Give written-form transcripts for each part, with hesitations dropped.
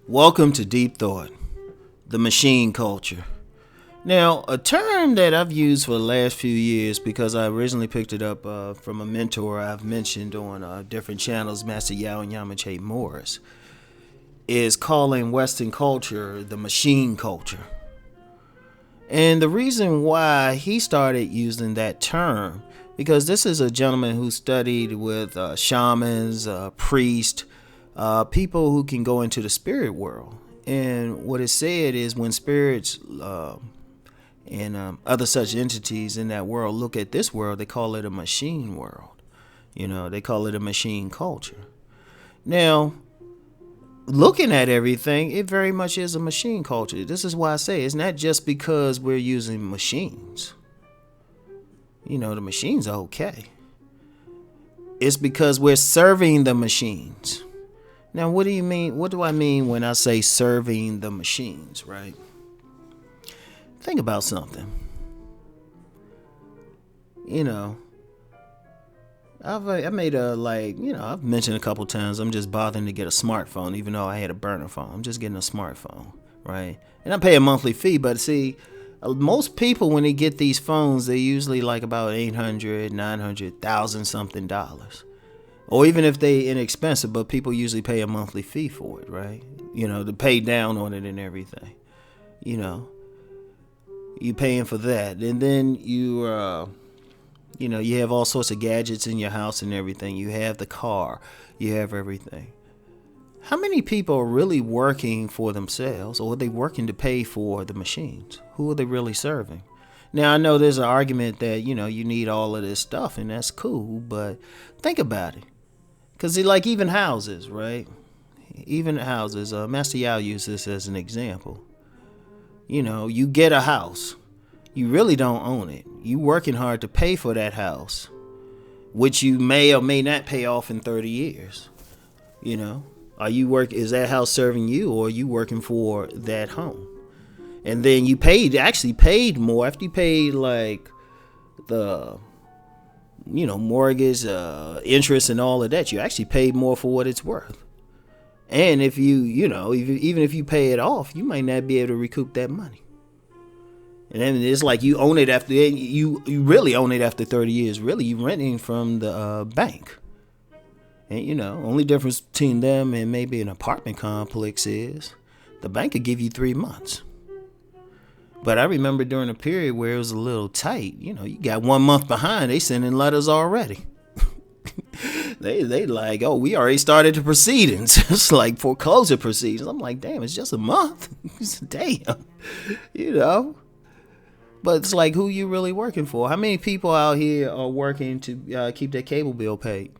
Welcome to Deep Thought, the machine culture. Now, a term that I've used for the last few years because I originally picked it up from a mentor I've mentioned on different channels, Master Yao and Yamache Morris, is calling Western culture the machine culture. And the reason why he started using that term, because this is a gentleman who studied with shamans, priests, people who can go into the spirit world. And what is said is when spirits and other such entities in that world look at this world, they call it a machine world. They call it a machine culture. Now, looking at everything, it very much is a machine culture. This is why I say it's not just because we're using machines. The machines are okay. It's because we're serving the machines. Now, what do you mean? What do I mean when I say serving the machines, right? Think about something. I made I've mentioned a couple times, I'm just bothering to get a smartphone, even though I had a burner phone. I'm just getting a smartphone, right? And I pay a monthly fee, but see, most people, when they get these phones, they usually like about $800, $900, $1,000 something dollars. Or even if they inexpensive, but people usually pay a monthly fee for it, right? To pay down on it and everything. You paying for that. And then you have all sorts of gadgets in your house and everything. You have the car. You have everything. How many people are really working for themselves, or are they working to pay for the machines? Who are they really serving? Now, I know there's an argument that, you need all of this stuff, and that's cool, but think about it. Because even houses, right? Even houses, Master Yao used this as an example. You get a house. You really don't own it. You working hard to pay for that house, which you may or may not pay off in 30 years. Is that house serving you, or are you working for that home? And then you actually paid more after you paid like the mortgage, interest and all of that. You actually paid more for what it's worth. And if even if you pay it off, you might not be able to recoup that money. And then it's like you own it after you really own it after 30 years. Really, you're renting from the bank. And only difference between them and maybe an apartment complex is the bank could give you 3 months. But I remember during a period where it was a little tight, you got 1 month behind, they sending letters already. they like, oh, we already started the proceedings. It's like foreclosure proceedings. I'm like, damn, it's just a month. Damn, But it's like, who you really working for? How many people out here are working to keep their cable bill paid?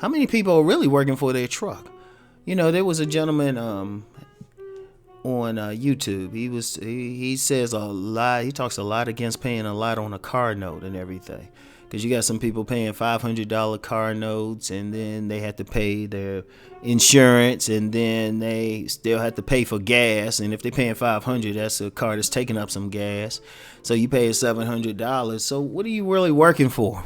How many people are really working for their truck? There was a gentleman on YouTube. He says a lot. He talks a lot against paying a lot on a car note and everything, because you got some people paying $500 car notes, and then they have to pay their insurance, and then they still have to pay for gas. And if they're paying $500, that's a car that's taking up some gas. So you pay $700. So what are you really working for?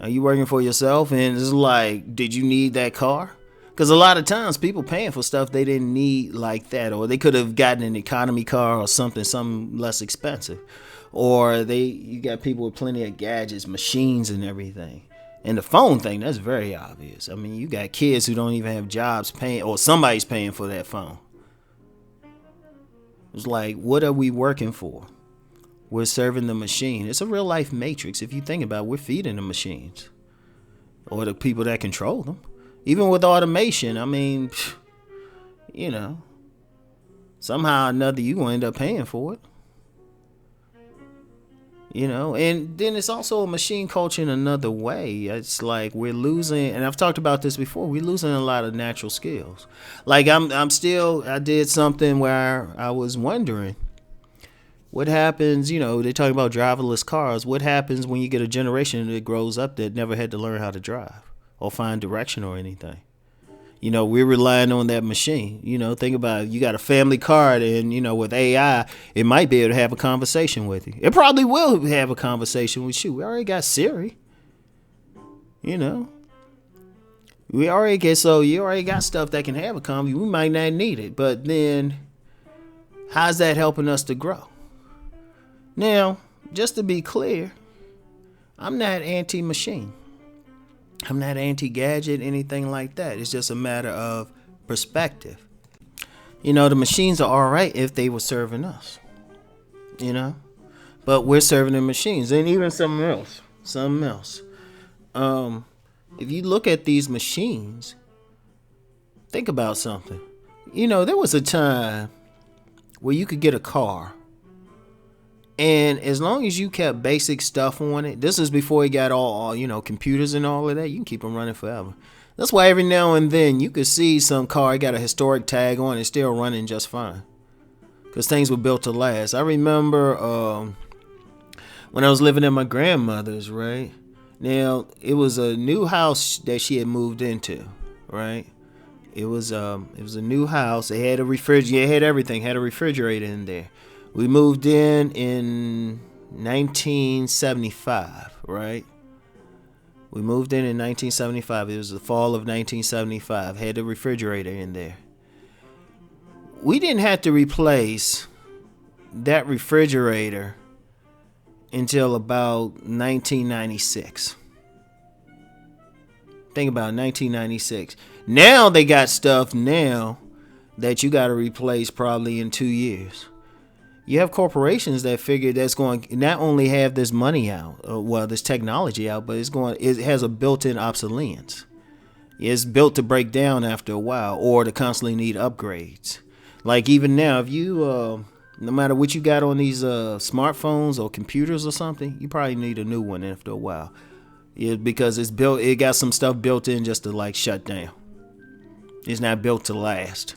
Are you working for yourself? And it's like, did you need that car? Because a lot of times people paying for stuff they didn't need like that, or they could have gotten an economy car or something less expensive. Or you got people with plenty of gadgets, machines and everything. And the phone thing, that's very obvious. I mean, you got kids who don't even have jobs paying, or somebody's paying for that phone. It's like, what are we working for? We're serving the machine. It's a real life matrix. If you think about it, we're feeding the machines, or the people that control them. Even with automation, I mean, somehow or another, you're going to end up paying for it. And then it's also a machine culture in another way. It's like we're losing, and I've talked about this before, we're losing a lot of natural skills. Like I did something where I was wondering, what happens, they're talking about driverless cars. What happens when you get a generation that grows up that never had to learn how to drive or find direction or anything? We're relying on that machine. Think about it. You got a family card, and with AI, it might be able to have a conversation with you. It probably will have a conversation with you. We already got Siri. We already get, so you already got stuff that can have a conversation. We might not need it, but then how's that helping us to grow? Now, just to be clear, I'm not anti-machine. I'm not anti-gadget, anything like that. It's just a matter of perspective. The machines are all right if they were serving us. But we're serving the machines, and even something else. If you look at these machines, think about something. There was a time where you could get a car, and as long as you kept basic stuff on it, this is before it got all computers and all of that, you can keep them running forever. That's why every now and then you could see some car got a historic tag on it, still running just fine, because things were built to last. I remember when I was living at my grandmother's, right? Now, it was a new house that she had moved into, right? It was a new house. It had a refrigerator, it had everything, had a refrigerator in there. We moved in 1975, right? We moved in 1975. It was the fall of 1975. Had a refrigerator in there. We didn't have to replace that refrigerator until about 1996. Think about 1996. Now they got stuff now that you got to replace probably in 2 years. You have corporations that figure that's going to not only have this money out, this technology out, but it has a built-in obsolescence. It's built to break down after a while, or to constantly need upgrades. Like even now, if you no matter what you got on these smartphones or computers or something, you probably need a new one after a while. Because it got some stuff built in just to shut down. It's not built to last.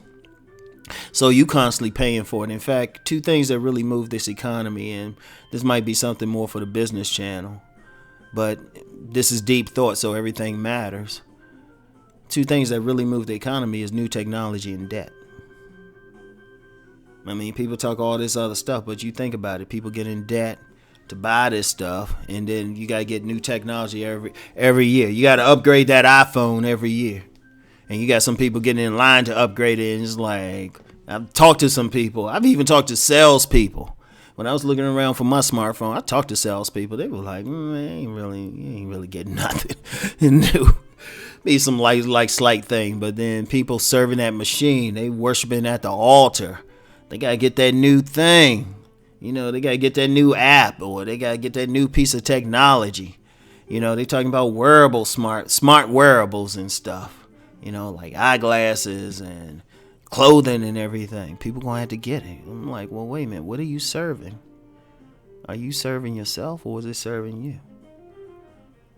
So you constantly paying for it. In fact, two things that really move this economy, and this might be something more for the business channel, but this is deep thought, so everything matters. Two things that really move the economy is new technology and debt. I mean, people talk all this other stuff, but you think about it. People get in debt to buy this stuff, and then you got to get new technology every year. You got to upgrade that iPhone every year. And you got some people getting in line to upgrade it, and it's like, I've talked to some people. I've even talked to salespeople. When I was looking around for my smartphone, I talked to salespeople. They were like, you ain't really getting nothing new. Be some slight thing, but then people serving that machine, they worshiping at the altar. They gotta get that new thing. They gotta get that new app, or they gotta get that new piece of technology. They talking about wearables, smart wearables and stuff. Like eyeglasses and clothing and everything. People gonna have to get it. I'm like, well, wait a minute. What are you serving? Are you serving yourself, or is it serving you?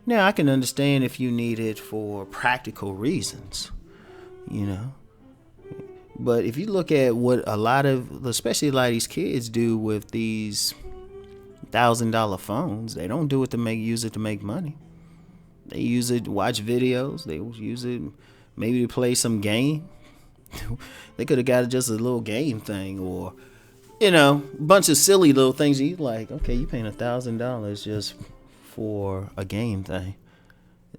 Now, I can understand if you need it for practical reasons, But if you look at what especially a lot of these kids do with these $1,000 phones, they don't do it use it to make money. They use it to watch videos. They use it maybe to play some game. They could have got just a little game thing, or a bunch of silly little things. You like, okay, you paying $1,000 just for a game thing.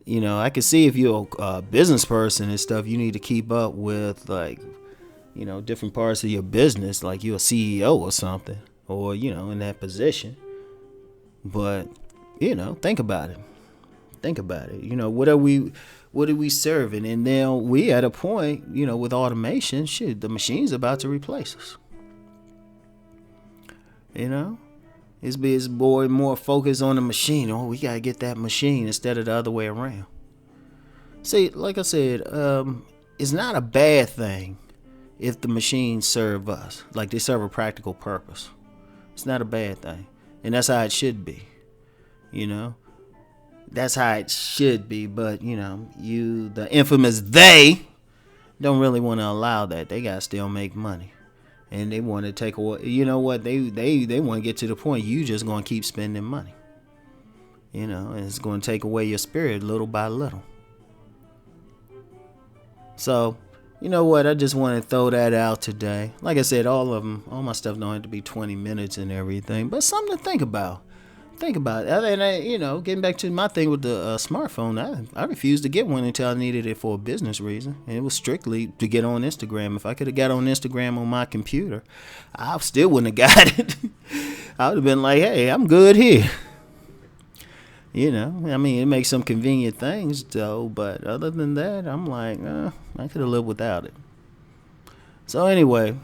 I could see if you're a business person and stuff, you need to keep up with different parts of your business, like you're a CEO or something, or in that position. But think about it. What are we serving? And now we at a point, with automation, the machine's about to replace us. It's more focused on the machine. Oh, we gotta get that machine instead of the other way around. See, like I said, it's not a bad thing if the machines serve us, like they serve a practical purpose. It's not a bad thing, and that's how it should be. That's how it should be. But the infamous they don't really want to allow that. They gotta still make money, and they want to take away. You know what? They want to get to the point you just gonna keep spending money. And it's gonna take away your spirit little by little. So, you know what? I just want to throw that out today. Like I said, all of them, all my stuff don't have to be 20 minutes and everything, but something to think about. Think about it. And getting back to my thing with the smartphone, I refused to get one until I needed it for a business reason. And it was strictly to get on Instagram. If I could have got on Instagram on my computer, I still wouldn't have got it. I would have been like, hey, I'm good here. I mean, it makes some convenient things, though. But other than that, I'm like, I could have lived without it. So anyway,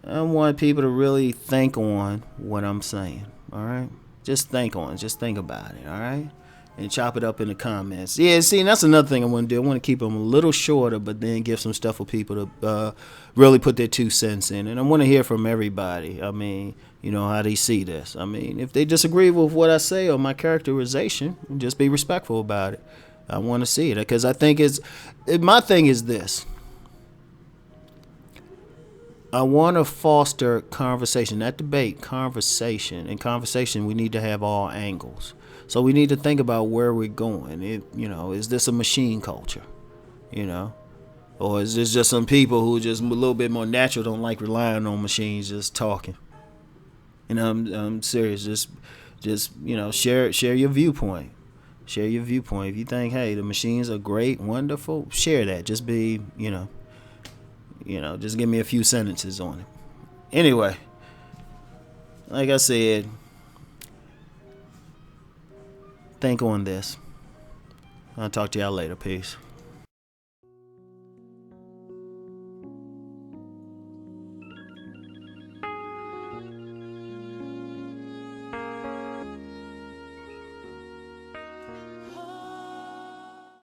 I want people to really think on what I'm saying. All right, just think about it. All right, and chop it up in the comments. Yeah, see, that's another thing I want to do. I want to keep them a little shorter, but then give some stuff for people to really put their 2 cents in. And I want to hear from everybody. I mean, how they see this. I mean, if they disagree with what I say or my characterization, just be respectful about it. I want to see it because I think my thing is this. I want to foster conversation, not debate, conversation. In conversation, we need to have all angles. So we need to think about where we're going. Is this a machine culture? Or is this just some people who just a little bit more natural, don't like relying on machines, just talking? I'm serious. Just share your viewpoint. Share your viewpoint. If you think, hey, the machines are great, wonderful, share that. Just be, just give me a few sentences on it. Anyway, like I said, think on this. I'll talk to y'all later. Peace.